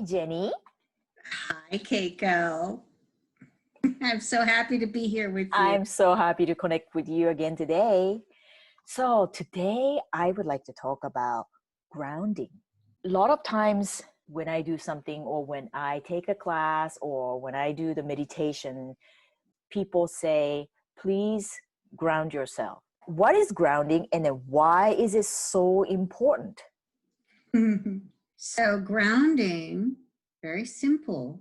Jenny. Hi, Keiko. I'm so happy to be here with you. I'm so happy to connect with you again today. So today I would like to talk about grounding. A lot of times when I do something or when I take a class or when I do the meditation, people say, please ground yourself. What is grounding and then why is it so important? So grounding, very simple,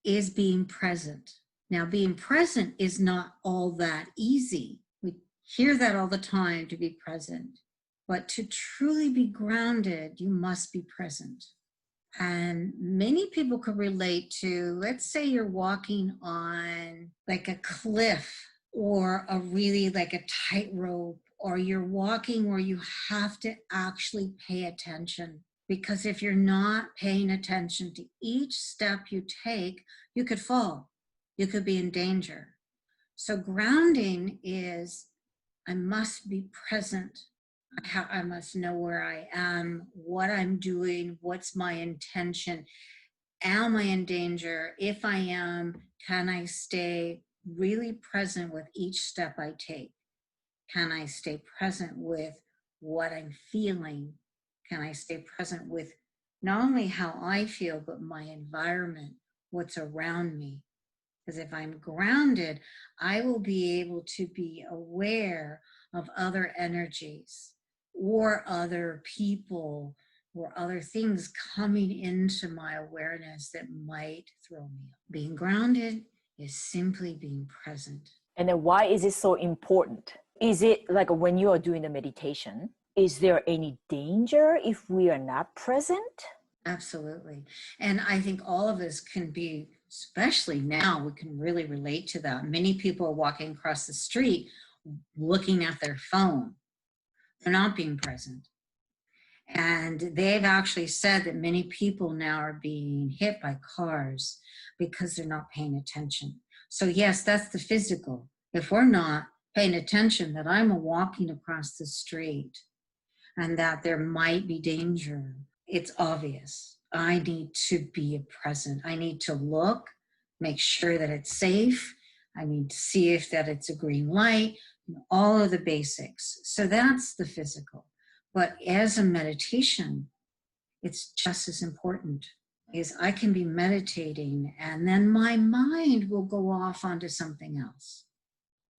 is being present. Now, being present is not all that easy. We hear that all the time, to be present. But to truly be grounded, you must be present. And many people could relate to, let's say you're walking on like a cliff or a really like a tightrope, or you're walking where you have to actually pay attention. Because if you're not paying attention to each step you take, you could fall. You could be in danger. So grounding is, I must be present. I must know where I am, what I'm doing, what's my intention. Am I in danger? If I am, can I stay really present with each step I take? Can I stay present with what I'm feeling? Can I stay present with not only how I feel, but my environment, what's around me? Because if I'm grounded, I will be able to be aware of other energies or other people or other things coming into my awareness that might throw me off. Being grounded is simply being present. And then why is it so important? Is it like when you are doing the meditation, is there any danger if we are not present? Absolutely. And I think all of us can be, especially now, we can really relate to that. Many people are walking across the street looking at their phone. They're not being present. And they've actually said that many people now are being hit by cars because they're not paying attention. So yes, that's the physical. If we're not paying attention that I'm walking across the street and that there might be danger, it's obvious. I need to be present. I need to look, make sure that it's safe. I need to see if that it's a green light, all of the basics. So that's the physical. But as a meditation, it's just as important. Is I can be meditating and then my mind will go off onto something else.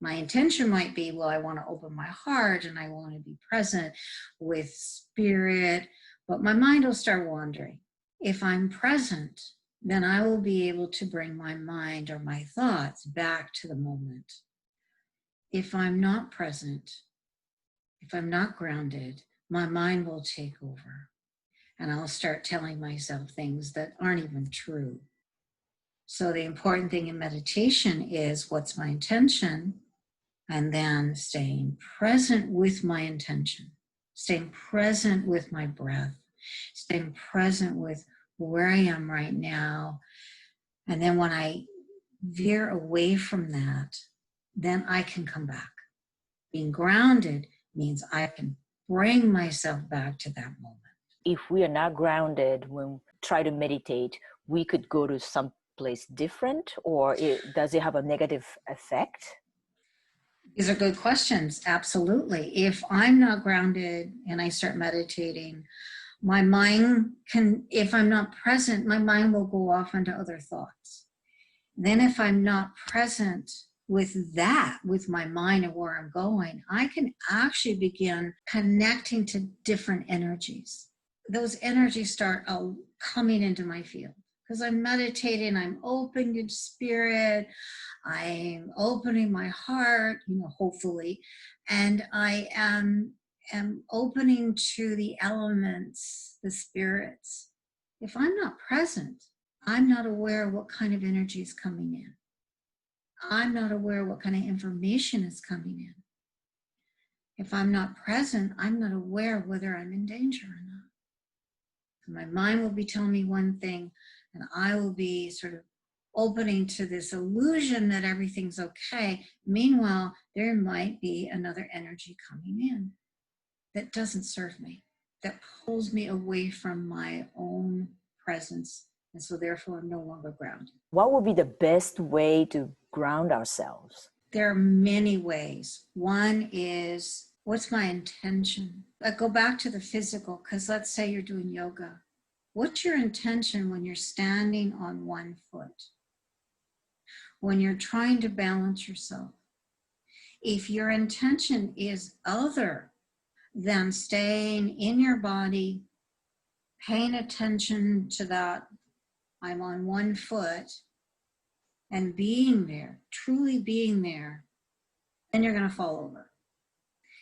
My intention might be, well, I want to open my heart and I want to be present with spirit, but my mind will start wandering. If I'm present, then I will be able to bring my mind or my thoughts back to the moment. If I'm not present, if I'm not grounded, my mind will take over and I'll start telling myself things that aren't even true. So the important thing in meditation is, what's my intention? And then staying present with my intention, staying present with my breath, staying present with where I am right now. And then when I veer away from that, then I can come back. Being grounded means I can bring myself back to that moment. If we are not grounded when we try to meditate, we could go to some place different, or does it have a negative effect? These are good questions. Absolutely. If I'm not grounded and I start meditating, my mind can, if I'm not present, my mind will go off into other thoughts. Then if I'm not present with that, with my mind and where I'm going, I can actually begin connecting to different energies. Those energies start coming into my field. Because I'm meditating, I'm open to spirit, I'm opening my heart, hopefully, and I am opening to the elements, the spirits. If I'm not present, I'm not aware of what kind of energy is coming in. I'm not aware what kind of information is coming in. If I'm not present, I'm not aware whether I'm in danger or not. My mind will be telling me one thing, and I will be sort of opening to this illusion that everything's okay. Meanwhile, there might be another energy coming in that doesn't serve me, that pulls me away from my own presence And so therefore I'm no longer grounded. What would be the best way to ground ourselves? There are many ways. One is, what's my intention? I go back to the physical, because let's say you're doing yoga. What's your intention when you're standing on one foot? When you're trying to balance yourself? If your intention is other than staying in your body, paying attention to that, I'm on one foot, and being there, truly being there, then you're going to fall over.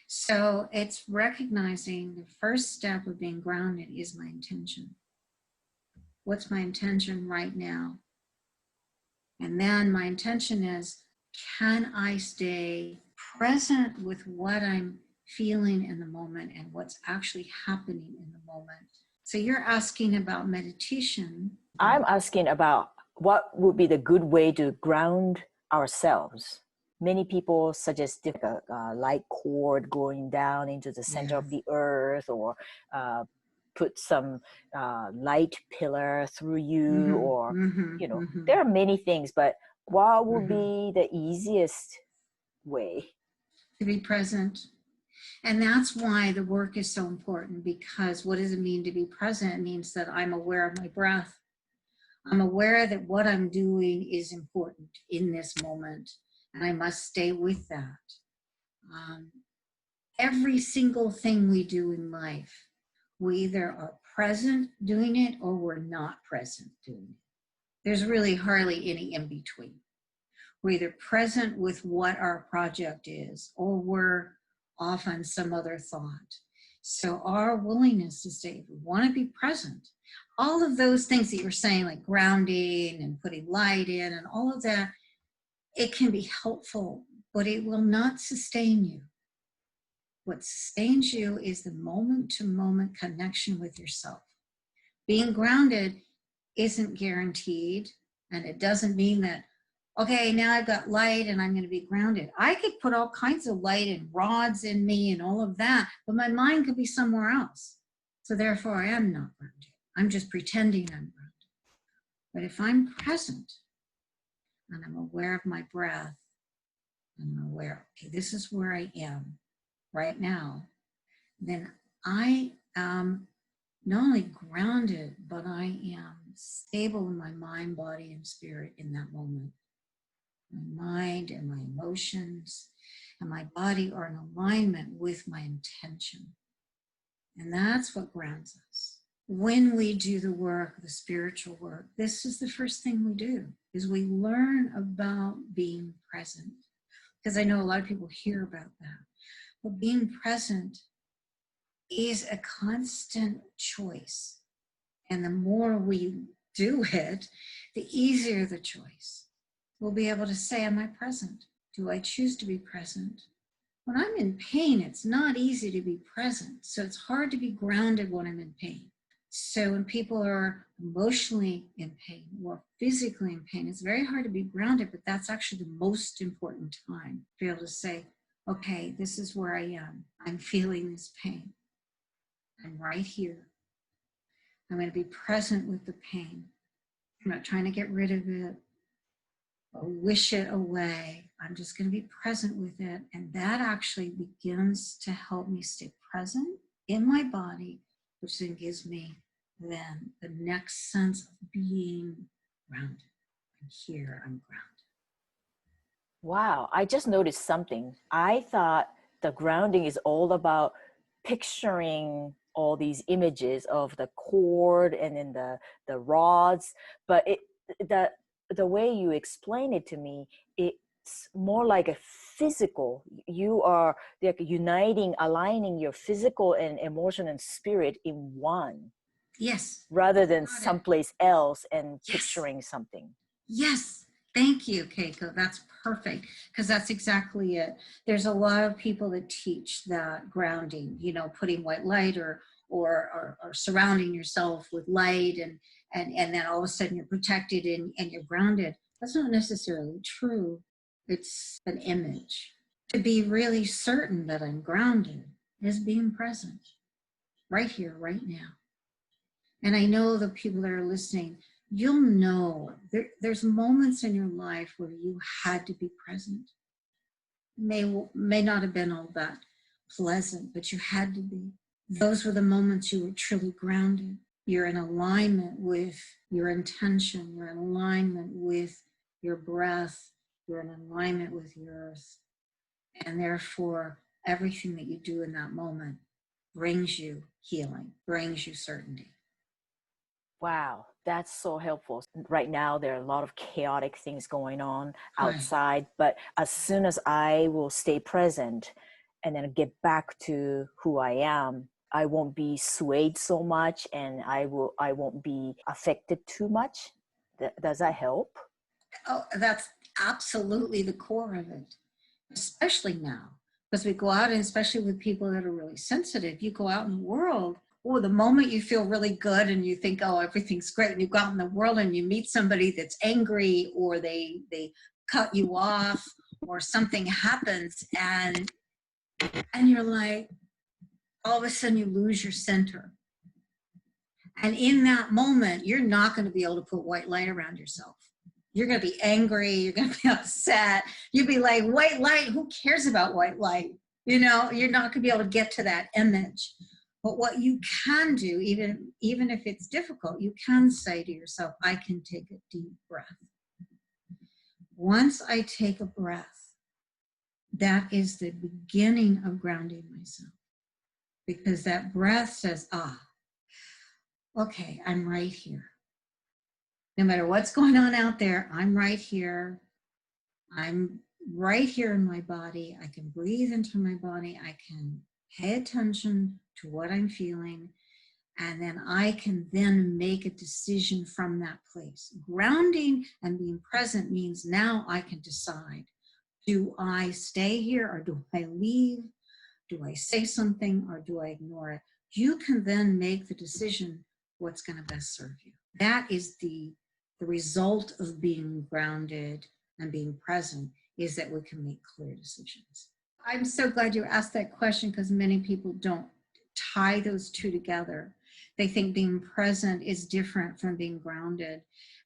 So it's recognizing the first step of being grounded is my intention. What's my intention right now? And then my intention is, can I stay present with what I'm feeling in the moment and what's actually happening in the moment? So you're asking about meditation. I'm asking about what would be the good way to ground ourselves. Many people suggest a light cord going down into the center of the earth, or put some light pillar through you, or there are many things, but what would be the easiest way? To be present. And that's why the work is so important, because what does it mean to be present? It means that I'm aware of my breath. I'm aware that what I'm doing is important in this moment, and I must stay with that. Every single thing we do in life, we either are present doing it or we're not present doing it. There's really hardly any in between. We're either present with what our project is, or we're off on some other thought. So our willingness to say, if we want to be present, all of those things that you're saying, like grounding and putting light in and all of that, it can be helpful, but it will not sustain you. What sustains you is the moment-to-moment connection with yourself. Being grounded isn't guaranteed, and it doesn't mean that, okay, now I've got light and I'm going to be grounded. I could put all kinds of light and rods in me and all of that, but my mind could be somewhere else. So therefore I am not grounded. I'm just pretending I'm grounded. But if I'm present and I'm aware of my breath, and I'm aware, okay, this is where I am right now, then I am not only grounded, but I am stable in my mind, body, and spirit in that moment. My mind and my emotions and my body are in alignment with my intention. And that's what grounds us. When we do the work, the spiritual work, this is the first thing we do, is we learn about being present. Because I know a lot of people hear about that. But being present is a constant choice. And the more we do it, the easier the choice. We'll be able to say, am I present? Do I choose to be present? When I'm in pain, it's not easy to be present. So it's hard to be grounded when I'm in pain. So when people are emotionally in pain or physically in pain, it's very hard to be grounded, but that's actually the most important time to be able to say, okay, this is where I am. I'm feeling this pain. I'm right here. I'm going to be present with the pain. I'm not trying to get rid of it or wish it away. I'm just going to be present with it. And that actually begins to help me stay present in my body, which then gives me then the next sense of being grounded. I'm here, I'm grounded. Wow, I just noticed something. I thought the grounding is all about picturing all these images of the cord and then the rods, but the way you explain it to me, it's more like a physical. You are like uniting, aligning your physical and emotion and spirit in one. Yes. Rather than someplace else and Yes. picturing something. Yes. Thank you, Keiko. That's perfect, because that's exactly it. There's a lot of people that teach that grounding, putting white light or surrounding yourself with light and then all of a sudden you're protected and you're grounded. That's not necessarily true. It's an image. To be really certain that I'm grounded is being present right here, right now. And I know the people that are listening, you'll know there's moments in your life where you had to be present. May not have been all that pleasant, but you had to be. Those were the moments you were truly grounded. You're in alignment with your intention. You're in alignment with your breath. You're in alignment with your earth. And therefore, everything that you do in that moment brings you healing, brings you certainty. Wow, that's so helpful. Right now, there are a lot of chaotic things going on Right. outside, but as soon as I will stay present and then get back to who I am, I won't be swayed so much, and I won't be affected too much. Does that help? Oh, that's absolutely the core of it, especially now, because we go out, and especially with people that are really sensitive, you go out in the world. Oh, the moment you feel really good and you think, oh, everything's great, and you go out in the world and you meet somebody that's angry, or they cut you off, or something happens, and you're like, all of a sudden you lose your center. And in that moment, you're not going to be able to put white light around yourself. You're going to be angry. You're going to be upset. You'll be like, white light, who cares about white light? You know, you're not going to be able to get to that image. But what you can do, even if it's difficult, you can say to yourself, I can take a deep breath. Once I take a breath, that is the beginning of grounding myself. Because that breath says, okay, I'm right here. No matter what's going on out there, I'm right here. I'm right here in my body. I can breathe into my body. I can pay attention to what I'm feeling. And then I can then make a decision from that place. Grounding and being present means now I can decide, do I stay here or do I leave? Do I say something or do I ignore it? You can then make the decision what's going to best serve you. That is the result of being grounded and being present, is that we can make clear decisions. I'm so glad you asked that question, because many people don't tie those two together. They think being present is different from being grounded,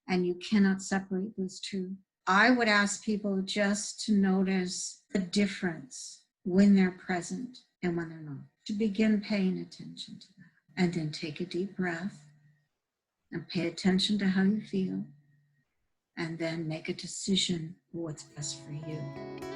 and you cannot separate those two. I would ask people just to notice the difference when they're present and when they're not, to begin paying attention to that, and then take a deep breath and pay attention to how you feel, and then make a decision what's best for you.